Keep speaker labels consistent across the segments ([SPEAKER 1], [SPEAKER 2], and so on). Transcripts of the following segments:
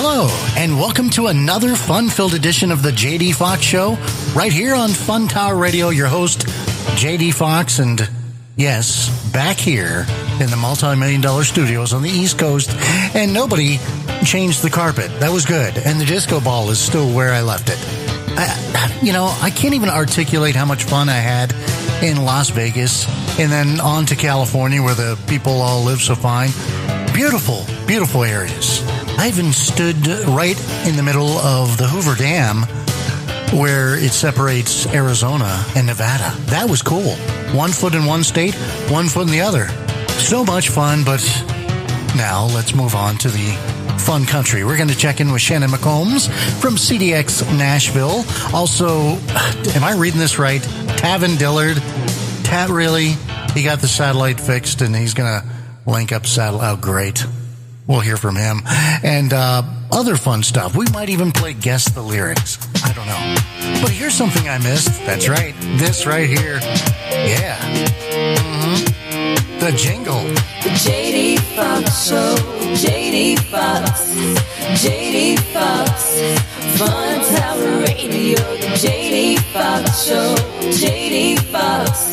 [SPEAKER 1] Hello, and welcome to another fun-filled edition of the JD Foxx Show, right here on Fun Tower Radio. Your host, JD Foxx, and yes, back here in the multi-million-dollar studios on the East Coast, and nobody changed the carpet. That was good, and the disco ball is still where I left it. I can't even articulate how much fun I had in Las Vegas, and then on to California, where the people all live so fine. Beautiful, beautiful areas. I even stood right in the middle of the Hoover Dam where it separates Arizona and Nevada. That was cool. 1 foot in one state, 1 foot in the other. So much fun, but now let's move on to the fun country. We're going to check in with Shannon McCombs from CDX Nashville. Also, am I reading this right? Tavin Dillard. Really? He got the satellite fixed and he's going to link up satellite. Oh, great. We'll hear from him. And other fun stuff. We might even play Guess the Lyrics. I don't know. But here's something I missed. That's right. This right here. Yeah. Mm-hmm. The jingle.
[SPEAKER 2] The JD Foxx Show. JD Foxx. JD Foxx. Fun Tower Radio. The JD Foxx Show. JD Foxx.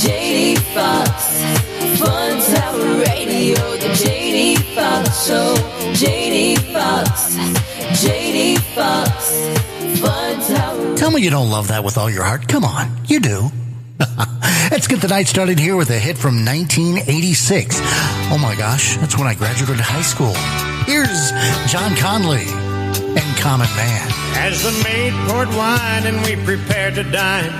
[SPEAKER 2] JD Foxx. Fun Tower Radio. The JD Foxx Show. JD Foxx. JD Foxx. Fun Tower.
[SPEAKER 1] Tell me you don't love that with all your heart. Come on, you do. Let's get the night started here with a hit from 1986. Oh my gosh, that's when I graduated high school. Here's John Conley and Common Man.
[SPEAKER 3] As the maid poured wine and we prepared to dine,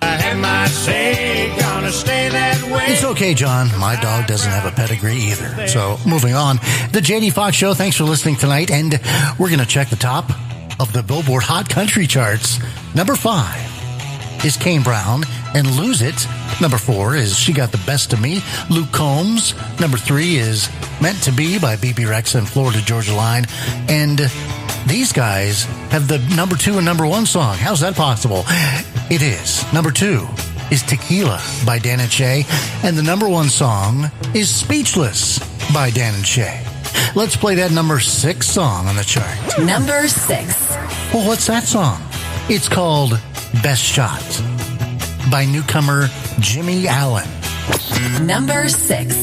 [SPEAKER 3] I had my say, gonna stay that way.
[SPEAKER 1] It's okay, John. My dog doesn't have a pedigree either. So, moving on. The JD Foxx Show, thanks for listening tonight. And we're going to check the top of the Billboard Hot Country charts. Number 5 is Kane Brown and Lose It. Number 4 is She Got the Best of Me, Luke Combs. Number 3 is Meant to Be by BB Rexa and Florida Georgia Line. And these guys have the number 2 and number 1 song. How's that possible? It is. Number 2 is Tequila by Dan and Shay. And the number 1 song is Speechless by Dan and Shay. Let's play that number 6 song on the chart.
[SPEAKER 2] Number 6.
[SPEAKER 1] Well, what's that song? It's called Best Shot by newcomer Jimmy Allen.
[SPEAKER 2] Number 6.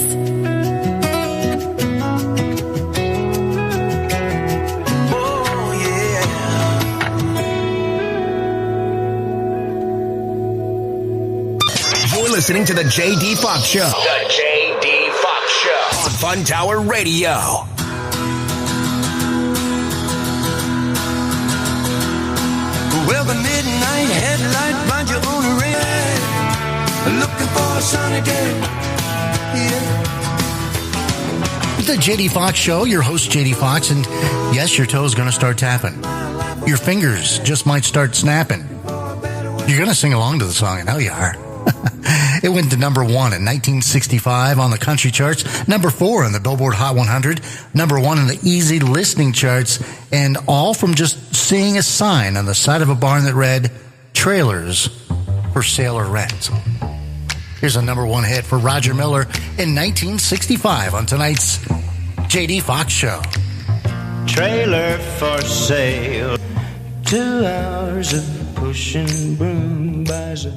[SPEAKER 4] Listening to the JD Foxx Show. The JD Foxx Show on Fun Tower Radio.
[SPEAKER 5] Well, the midnight headlight blinds you on a red, looking for a sunny day. Yeah.
[SPEAKER 1] The JD Foxx Show, your host JD Foxx, and yes, your toe's going to start tapping. Your fingers just might start snapping. You're going to sing along to the song, I know you are. It went to number 1 in 1965 on the country charts, number 4 in the Billboard Hot 100, number 1 in the easy listening charts, and all from just seeing a sign on the side of a barn that read, "Trailers for Sale or Rent." Here's a number 1 hit for Roger Miller in 1965 on tonight's JD Foxx Show.
[SPEAKER 3] Trailer for sale. 2 hours of pushing broom buys a...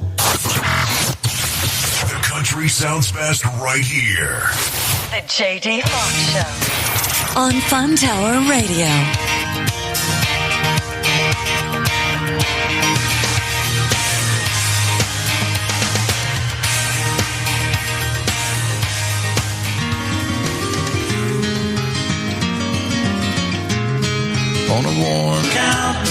[SPEAKER 6] Country sounds best right here.
[SPEAKER 7] The JD Foxx Show on Fun Tower Radio.
[SPEAKER 1] On a warm count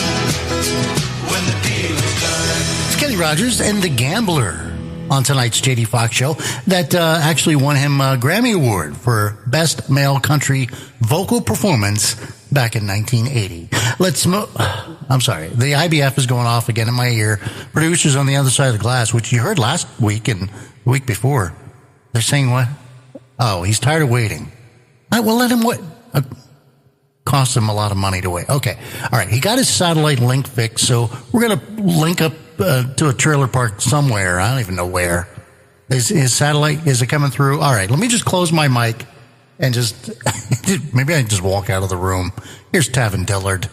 [SPEAKER 1] when the deal is done. It's Kenny Rogers and the Gambler on tonight's JD Foxx Show that actually won him a Grammy Award for Best Male Country Vocal Performance back in 1980. I'm sorry. The IBF is going off again in my ear. Producers on the other side of the glass, which you heard last week and the week before. They're saying what? Oh, he's tired of waiting. Well, let him wait. Cost him a lot of money to wait. Okay. All right. He got his satellite link fixed, so we're going to link up to a trailer park somewhere. I don't even know where. Is his satellite, is it coming through? All right. Let me just close my mic and just maybe I just walk out of the room. Here's Tavin Dillard.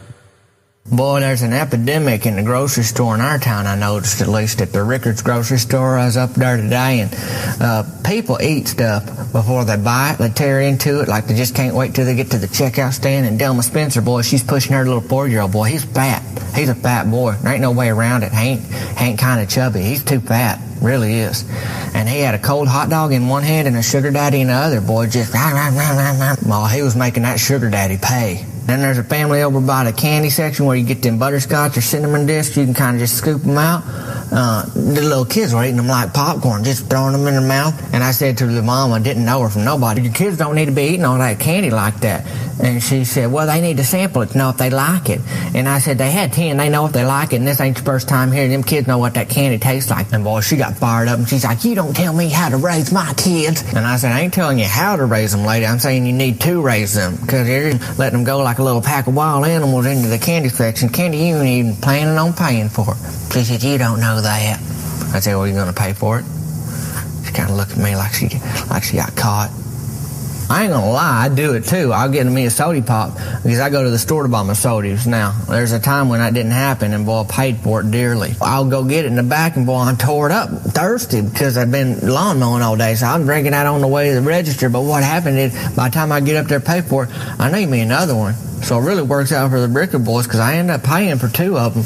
[SPEAKER 8] Boy, there's an epidemic in the grocery store in our town, I noticed, at least at the Rickard's grocery store. I was up there today, and people eat stuff before they buy it. They tear into it like they just can't wait till they get to the checkout stand. And Delma Spencer, boy, she's pushing her little 4-year-old boy. He's fat. He's a fat boy. There ain't no way around it. He ain't kind of chubby. He's too fat. Really is. And he had a cold hot dog in one hand and a sugar daddy in the other. Boy, just well, he was making that sugar daddy pay. Then there's a family over by the candy section where you get them butterscotch or cinnamon discs. You can kind of just scoop them out. The little kids were eating them like popcorn, just throwing them in their mouth. And I said to the mom, I didn't know her from nobody, your kids don't need to be eating all that candy like that. And she said, well, they need to sample it to know if they like it. And I said, they had 10, they know if they like it, and this ain't the first time here. Them kids know what that candy tastes like. And boy, she got fired up, and she's like, you don't tell me how to raise my kids. And I said, I ain't telling you how to raise them, lady. I'm saying you need to raise them, because you're letting them go like a little pack of wild animals into the candy section. Candy you ain't even planning on paying for. She said, you don't know that. I said, well, you going to pay for it? She kind of looked at me like she got caught. I ain't gonna lie, I do it too. I'll get me a soda pop because I go to the store to buy my sodas. Now, there's a time when that didn't happen, and boy, I paid for it dearly. I'll go get it in the back, and boy, I'm tore it up, thirsty, because I've been lawn mowing all day, so I'm drinking that on the way to the register. But what happened is, by the time I get up there to pay for it, I need me another one. So it really works out for the Rickard boys, because I end up paying for 2 of them.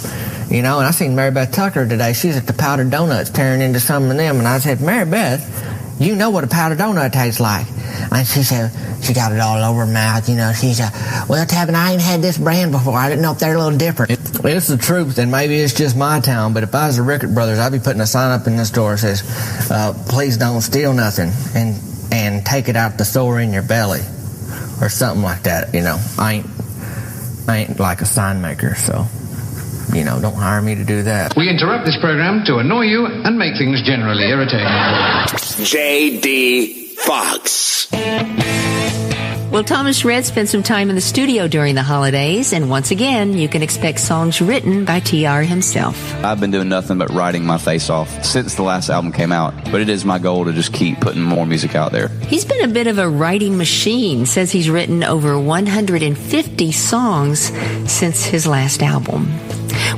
[SPEAKER 8] You know, and I seen Mary Beth Tucker today. She's at the Powdered Donuts tearing into some of them, and I said, Mary Beth, you know what a powdered donut tastes like. And she said, she got it all over her mouth, you know. She said, well, Tavin, I ain't had this brand before. I didn't know if they're a little different. It's the truth, and maybe it's just my town, but if I was the Rickard brothers, I'd be putting a sign up in the store that says, please don't steal nothing, and take it out the store in your belly, or something like that, you know. I ain't like a sign maker, so, you know, don't hire me to do that.
[SPEAKER 9] We interrupt this program to annoy you and make things generally irritating.
[SPEAKER 4] JD Foxx.
[SPEAKER 2] Well, Thomas Rhett spent some time in the studio during the holidays, and once again, you can expect songs written by TR himself.
[SPEAKER 10] I've been doing nothing but writing my face off since the last album came out, but it is my goal to just keep putting more music out there.
[SPEAKER 2] He's been a bit of a writing machine, says he's written over 150 songs since his last album.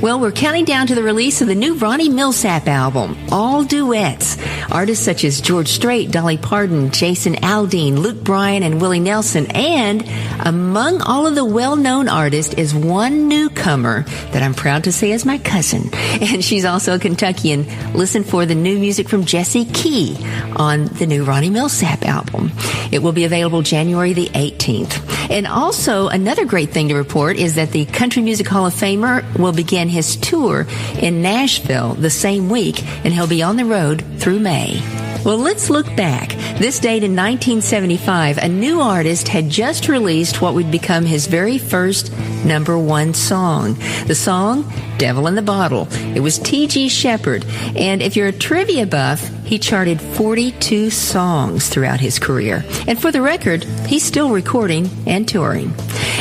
[SPEAKER 2] Well, we're counting down to the release of the new Ronnie Milsap album, all duets. Artists such as George Strait, Dolly Parton, Jason Aldean, Luke Bryan, and Willie Nelson. And among all of the well-known artists is one newcomer that I'm proud to say is my cousin. And she's also a Kentuckian. Listen for the new music from Jessie Key on the new Ronnie Milsap album. It will be available January the 18th. And also, another great thing to report is that the Country Music Hall of Famer will begin his tour in Nashville the same week, and he'll be on the road through May. Well, let's look back. This date in 1975, a new artist had just released what would become his very first #1 song. The song, Devil in the Bottle. It was T.G. Shepherd, and if you're a trivia buff, he charted 42 songs throughout his career. And for the record, he's still recording and touring.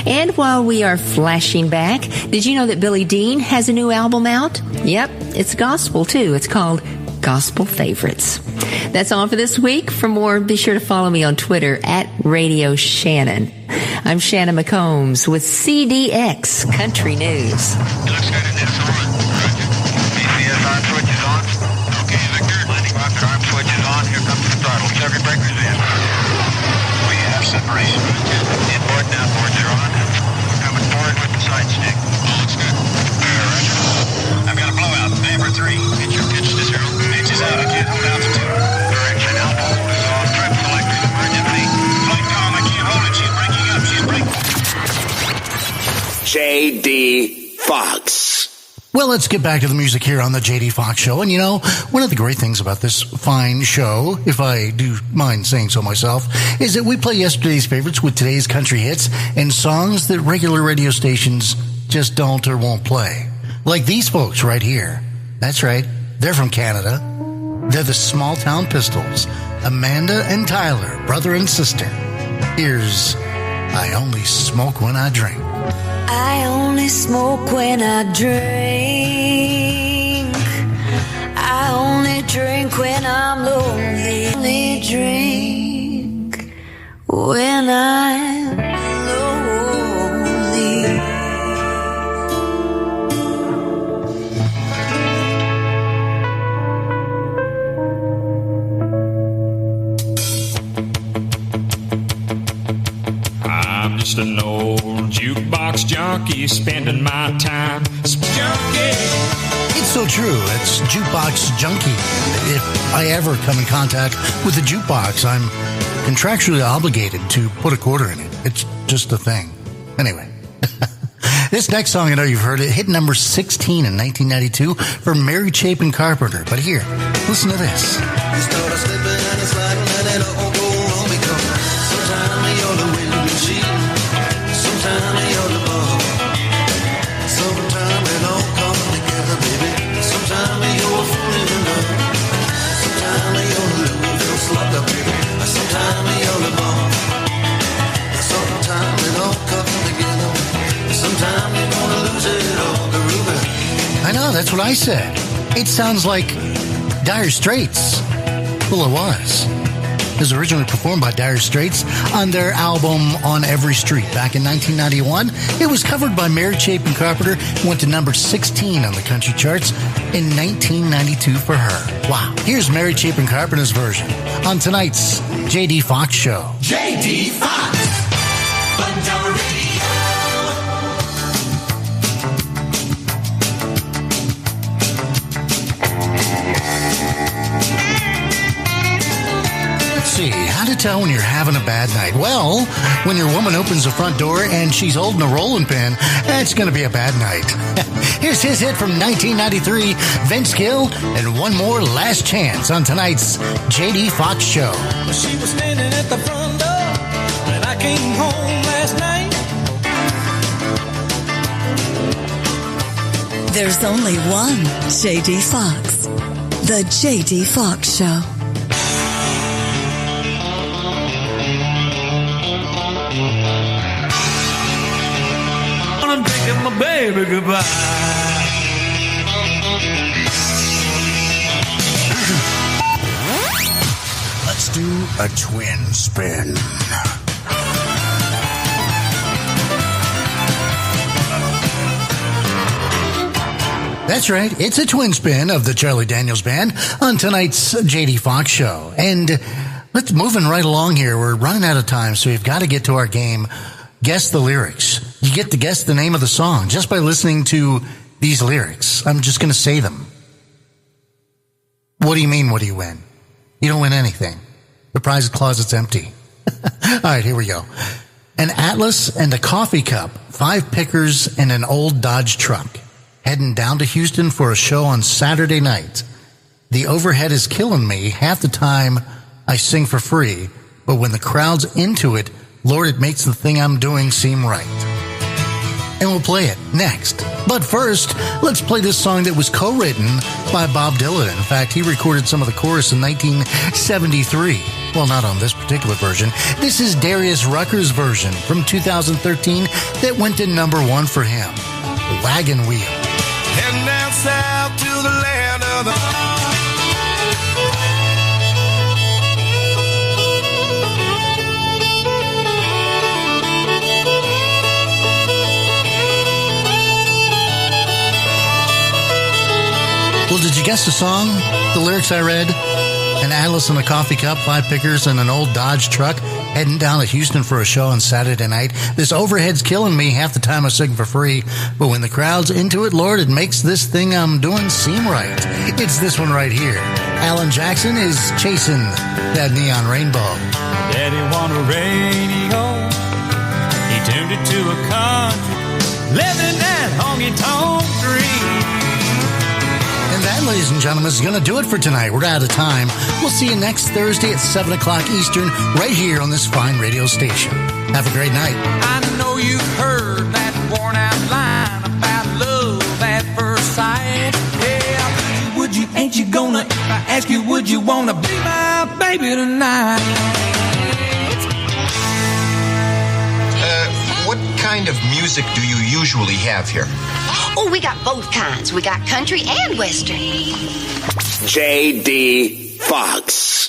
[SPEAKER 2] And while we are flashing back, did you know that Billy Dean has a new album out? Yep, it's gospel too. It's called Gospel Favorites. That's all for this week. For more, be sure to follow me on Twitter at Radio Shannon. I'm Shannon McCombs with CDX Country News.
[SPEAKER 11] It looks good in this on. BCS arm switch is on. Okay, Victor. Landing rocket arm switch is on. Here comes the throttle. Circuit breakers in. We have separation. Inboard and outboards are on. Coming forward with the side stick. All looks good. Roger. I've got a blowout. Number 3. Pitch your pitch to 0. Pitch is out. I can't hold altitude. Direction alpha is off. Trip selected. Emergency. Flight calm. I can't hold it. She's breaking up. She's breaking.
[SPEAKER 4] JD Foxx.
[SPEAKER 1] Well, let's get back to the music here on the JD Foxx Show. And, you know, one of the great things about this fine show, if I do mind saying so myself, is that we play yesterday's favorites with today's country hits and songs that regular radio stations just don't or won't play. Like these folks right here. That's right. They're from Canada. They're the Small Town Pistols. Amanda and Tyler, brother and sister. Here's I Only Smoke When I Drink.
[SPEAKER 12] I only smoke when I drink. I only drink when I'm lonely. Only drink when
[SPEAKER 3] an old jukebox junkie spending my time. Junkie.
[SPEAKER 1] It's so true. It's jukebox junkie. If I ever come in contact with a jukebox, I'm contractually obligated to put a quarter in it. It's just a thing. Anyway. This next song, I know you've heard it, hit number 16 in 1992 for Mary Chapin Carpenter. But here, listen to this.
[SPEAKER 5] You start slipping and sliding and it all go wrong because sometimes you're the wind machine, sometimes you're the ball. Sometimes it all comes together, baby. Sometimes you're falling in love. Sometimes you're the little slugger, baby. Sometimes you're the ball. Sometimes it all comes together. Sometimes you're gonna lose it all, the Ruby.
[SPEAKER 1] I know, that's what I said. It sounds like Dire Straits. Well, it was. It was originally performed by Dire Straits on their album On Every Street back in 1991. It was covered by Mary Chapin Carpenter, went to number 16 on the country charts in 1992 for her. Wow. Here's Mary Chapin Carpenter's version on tonight's JD Foxx Show.
[SPEAKER 5] JD Foxx, Fun Tower Radio.
[SPEAKER 1] How to tell when you're having a bad night? Well, when your woman opens the front door and she's holding a rolling pin, that's going to be a bad night. Here's his hit from 1993, Vince Gill, and One More Last Chance on tonight's JD Foxx Show.
[SPEAKER 5] She was standing at the front door when I came home last night.
[SPEAKER 7] There's only one JD Foxx. The JD Foxx Show.
[SPEAKER 5] I'm taking my baby goodbye.
[SPEAKER 1] Let's do a twin spin. That's right. It's a twin spin of the Charlie Daniels Band on tonight's JD Foxx Show. And let's moving right along here. We're running out of time, so we've got to get to our game. Guess the lyrics. You get to guess the name of the song just by listening to these lyrics. I'm just going to say them. What do you mean, what do you win? You don't win anything. The prize closet's empty. All right, here we go. An atlas and a coffee cup, 5 pickers, and an old Dodge truck. Heading down to Houston for a show on Saturday night. The overhead is killing me. Half the time I sing for free, but when the crowd's into it, Lord, it makes the thing I'm doing seem right. And we'll play it next. But first, let's play this song that was co-written by Bob Dylan. In fact, he recorded some of the chorus in 1973. Well, not on this particular version. This is Darius Rucker's version from 2013 that went to number 1 for him. Wagon Wheel.
[SPEAKER 5] Heading down south to the land of the...
[SPEAKER 1] Well, did you guess the song? The lyrics I read? An atlas and a coffee cup, 5 pickers, and an old Dodge truck heading down to Houston for a show on Saturday night. This overhead's killing me. Half the time I sing for free. But when the crowd's into it, Lord, it makes this thing I'm doing seem right. It's this one right here. Alan Jackson is chasing that neon rainbow.
[SPEAKER 3] Daddy want a radio. He tuned it to a country, living that honky-tonk dream.
[SPEAKER 1] And that, ladies and gentlemen, is going to do it for tonight. We're out of time. We'll see you next Thursday at 7 o'clock Eastern, right here on this fine radio station. Have a great night.
[SPEAKER 5] I know you've heard that worn-out line about love at first sight. Yeah, would you, ain't you gonna, if I ask you, would you wanna be my baby tonight?
[SPEAKER 13] What kind of music do you usually have here?
[SPEAKER 14] Oh, we got both kinds. We got country and western.
[SPEAKER 4] JD Foxx.